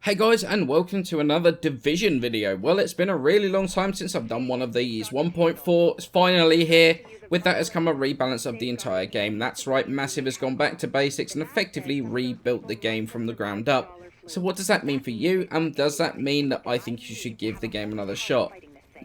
Hey guys, and welcome to another Division video. Well, it's been a really long time since I've done one of these. 1.4 is finally here. With that has come a rebalance of the entire game. That's right, Massive has gone back to basics and effectively rebuilt the game from the ground up. So what does that mean for you, and does that mean that I think you should give the game another shot?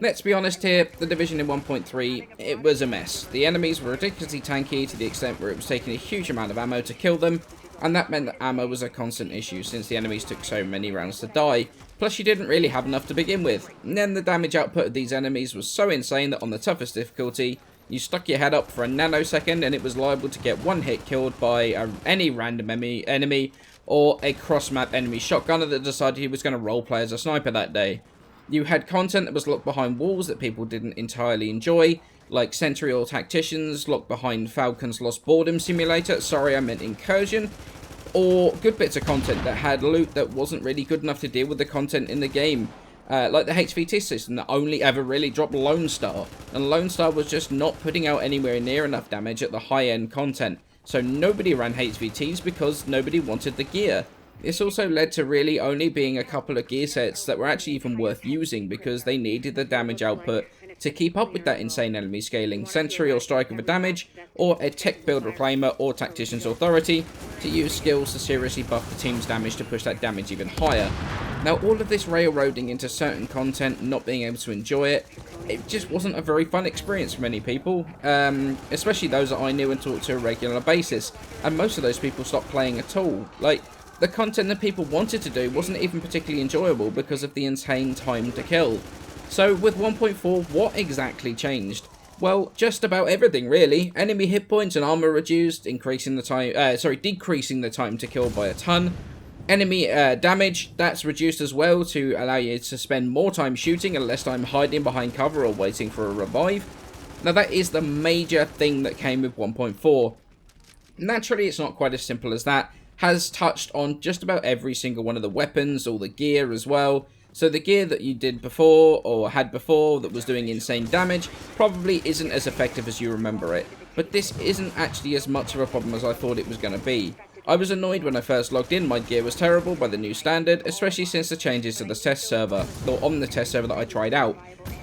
Let's be honest here, the Division in 1.3, it was a mess. The enemies were ridiculously tanky to the extent where it was taking a huge amount of ammo to kill them, and that meant that ammo was a constant issue since the enemies took so many rounds to die. Plus you didn't really have enough to begin with. And then the damage output of these enemies was so insane that on the toughest difficulty, you stuck your head up for a nanosecond and it was liable to get one hit killed by any random enemy or a cross-map enemy shotgunner that decided he was going to roleplay as a sniper that day. You had content that was locked behind walls that people didn't entirely enjoy, like Sentry or Tacticians, locked behind Falcon's Lost Boredom Simulator, sorry I meant Incursion, or good bits of content that had loot that wasn't really good enough to deal with the content in the game. Like the HVT system that only ever really dropped Lone Star, and Lone Star was just not putting out anywhere near enough damage at the high-end content, so nobody ran HVTs because nobody wanted the gear. This also led to really only being a couple of gear sets that were actually even worth using because they needed the damage output to keep up with that insane enemy scaling. Sentry or Striker for damage, or a Tech Build Reclaimer or Tactician's Authority to use skills to seriously buff the team's damage to push that damage even higher. Now all of this railroading into certain content, not being able to enjoy it, it just wasn't a very fun experience for many people, especially those that I knew and talked to on a regular basis, and most of those people stopped playing at all. Like, the content that people wanted to do wasn't even particularly enjoyable because of the insane time to kill. So with 1.4, what exactly changed? Well, just about everything really. Enemy hit points and armor reduced, decreasing the time to kill by a ton. Enemy damage, that's reduced as well to allow you to spend more time shooting and less time hiding behind cover or waiting for a revive. Now that is the major thing that came with 1.4. Naturally, it's not quite as simple as that. Has touched on just about every single one of the weapons, all the gear as well. So the gear that you did before, or had before, that was doing insane damage, probably isn't as effective as you remember it. But this isn't actually as much of a problem as I thought it was going to be. I was annoyed when I first logged in, my gear was terrible by the new standard, especially since the changes to the test server, or on the test server that I tried out.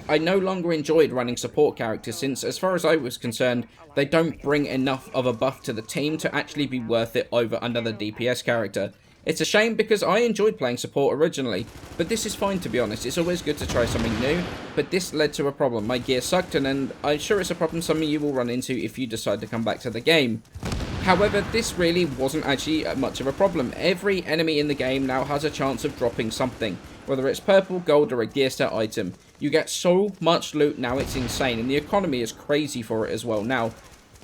I no longer enjoyed running support characters since, as far as I was concerned, they don't bring enough of a buff to the team to actually be worth it over another DPS character. It's a shame because I enjoyed playing support originally, but this is fine to be honest. It's always good to try something new, but this led to a problem. My gear sucked, and I'm sure it's a problem some of you will run into if you decide to come back to the game. However, this really wasn't actually much of a problem. Every enemy in the game now has a chance of dropping something, whether it's purple, gold, or a gear set item. You get so much loot now, it's insane, and the economy is crazy for it as well. Now,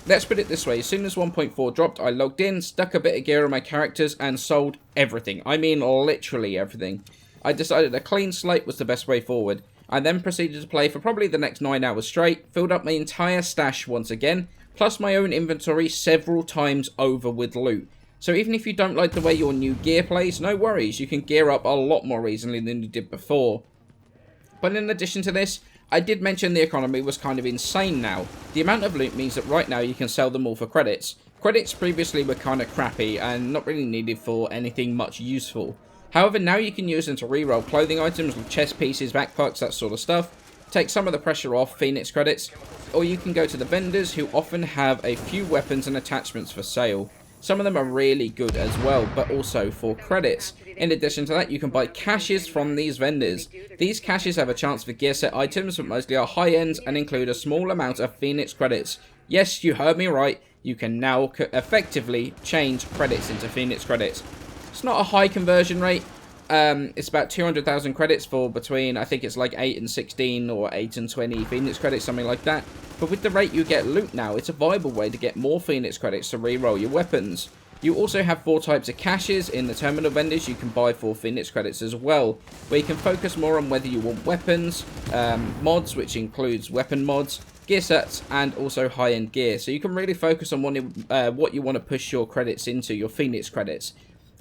let's put it this way, as soon as 1.4 dropped, I logged in, stuck a bit of gear on my characters, and sold everything. I mean, literally everything. I decided a clean slate was the best way forward. I then proceeded to play for probably the next 9 hours straight, filled up my entire stash once again, plus my own inventory several times over with loot. So even if you don't like the way your new gear plays, no worries, you can gear up a lot more easily than you did before. But in addition to this, I did mention the economy was kind of insane now. The amount of loot means that right now you can sell them all for credits. Credits previously were kind of crappy and not really needed for anything much useful. However, now you can use them to reroll clothing items, chest pieces, backpacks, that sort of stuff. Take some of the pressure off Phoenix credits, or you can go to the vendors who often have a few weapons and attachments for sale. Some of them are really good as well, but also for credits. In addition to that, you can buy caches from these vendors. These caches have a chance for gear set items, but mostly are high ends and include a small amount of Phoenix credits. Yes, you heard me right, you can now effectively change credits into Phoenix credits. It's not a high conversion rate. It's about 200,000 credits for between, I think it's like 8 and 16 or 8 and 20 Phoenix credits, something like that. But with the rate you get loot now, it's a viable way to get more Phoenix credits to reroll your weapons. You also have 4 types of caches in the terminal vendors you can buy for Phoenix credits as well, where you can focus more on whether you want weapons, mods, which includes weapon mods, gear sets, and also high-end gear. So you can really focus on what you want to push your credits into, your Phoenix credits.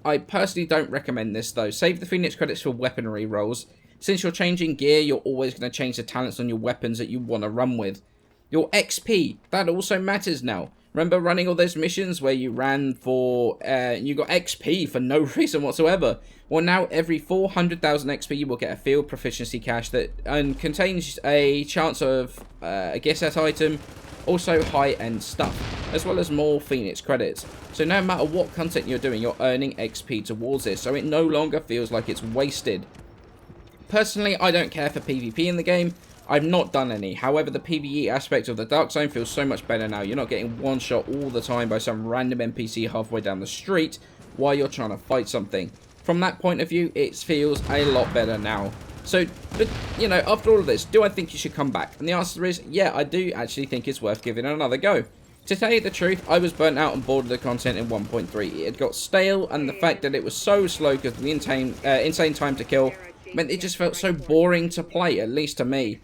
I personally don't recommend this though. Save the Phoenix credits for weaponry rolls. Since you're changing gear, you're always going to change the talents on your weapons that you want to run with. Your XP, that also matters now. Remember running all those missions where you ran for, you got XP for no reason whatsoever? Well, now every 400,000 XP you will get a field proficiency cache that contains a chance of a gear set item, also high-end stuff, as well as more Phoenix credits. So no matter what content you're doing, you're earning XP towards this, so it no longer feels like it's wasted. Personally, I don't care for PvP in the game. I've not done any. However, the PvE aspect of the Dark Zone feels so much better now. You're not getting one shot all the time by some random NPC halfway down the street while you're trying to fight something. From that point of view, it feels a lot better now. So, but, you know, after all of this, do I think you should come back? And the answer is, yeah, I do actually think it's worth giving it another go. To tell you the truth, I was burnt out and bored of the content in 1.3. It had got stale, and the fact that it was so slow because of the insane time to kill meant it just felt so boring to play, at least to me.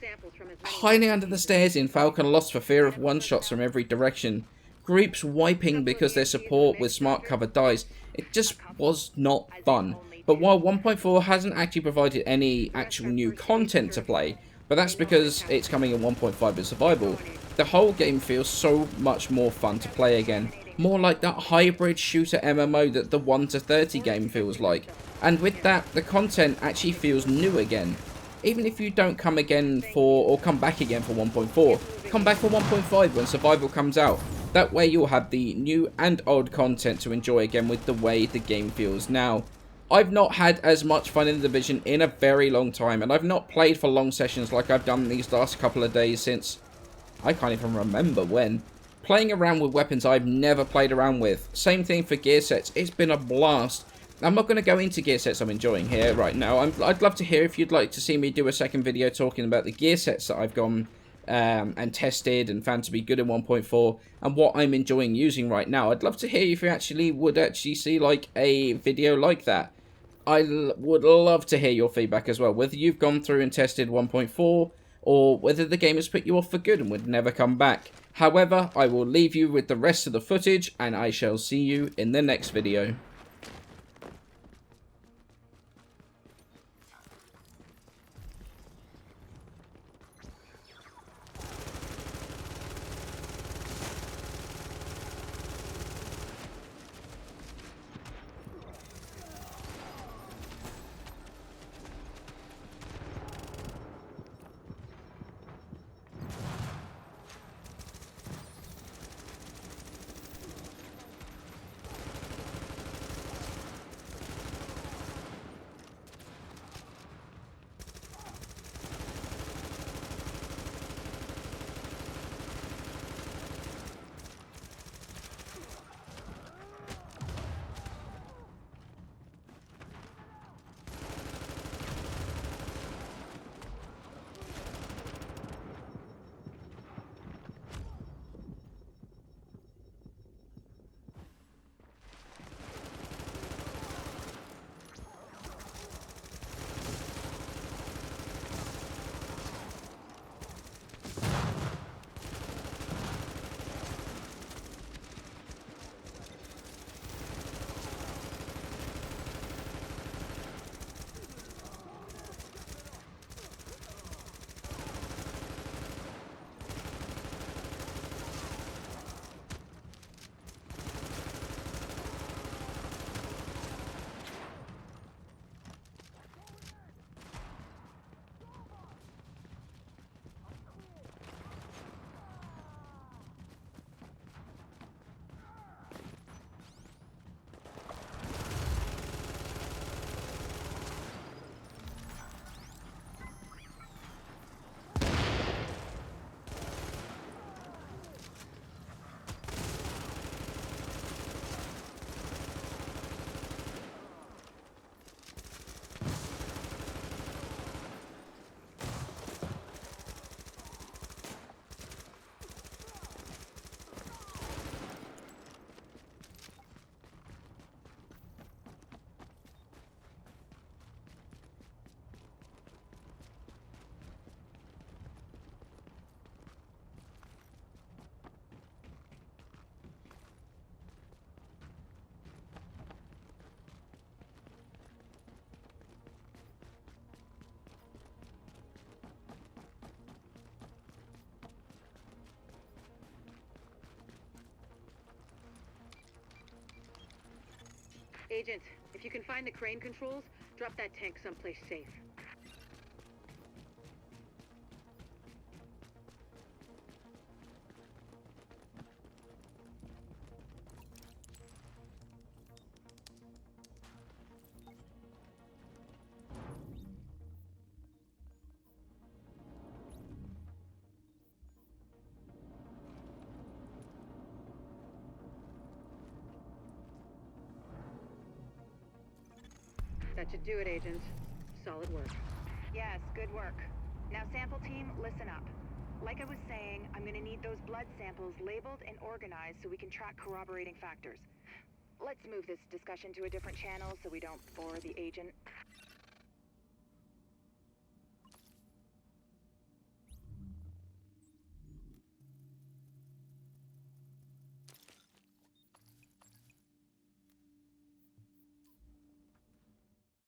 Hiding under the stairs in Falcon Lost for fear of one-shots from every direction. Groups wiping because their support with smart cover dies. It just was not fun. But while 1.4 hasn't actually provided any actual new content to play, but that's because it's coming in 1.5 as survival, the whole game feels so much more fun to play again. More like that hybrid shooter MMO that the 1 to 30 game feels like. And with that, the content actually feels new again. Even if you don't come again for, or come back again for 1.4, come back for 1.5 when survival comes out. That way you'll have the new and old content to enjoy again with the way the game feels now. I've not had as much fun in the Division in a very long time, and I've not played for long sessions like I've done these last couple of days since I can't even remember when. Playing around with weapons I've never played around with. Same thing for gear sets. It's been a blast. I'm not going to go into gear sets I'm enjoying here right now. I'd love to hear if you'd like to see me do a second video talking about the gear sets that I've gone and tested and found to be good in 1.4 and what I'm enjoying using right now. I'd love to hear if you actually would see like a video like that. I would love to hear your feedback as well, whether you've gone through and tested 1.4 or whether the game has put you off for good and would never come back. However, I will leave you with the rest of the footage and I shall see you in the next video. Agent, if you can find the crane controls, drop that tank someplace safe. That should do it, Agent. Solid work. Yes, good work. Now, sample team, listen up. Like I was saying, I'm gonna need those blood samples labeled and organized so we can track corroborating factors. Let's move this discussion to a different channel so we don't bore the agent.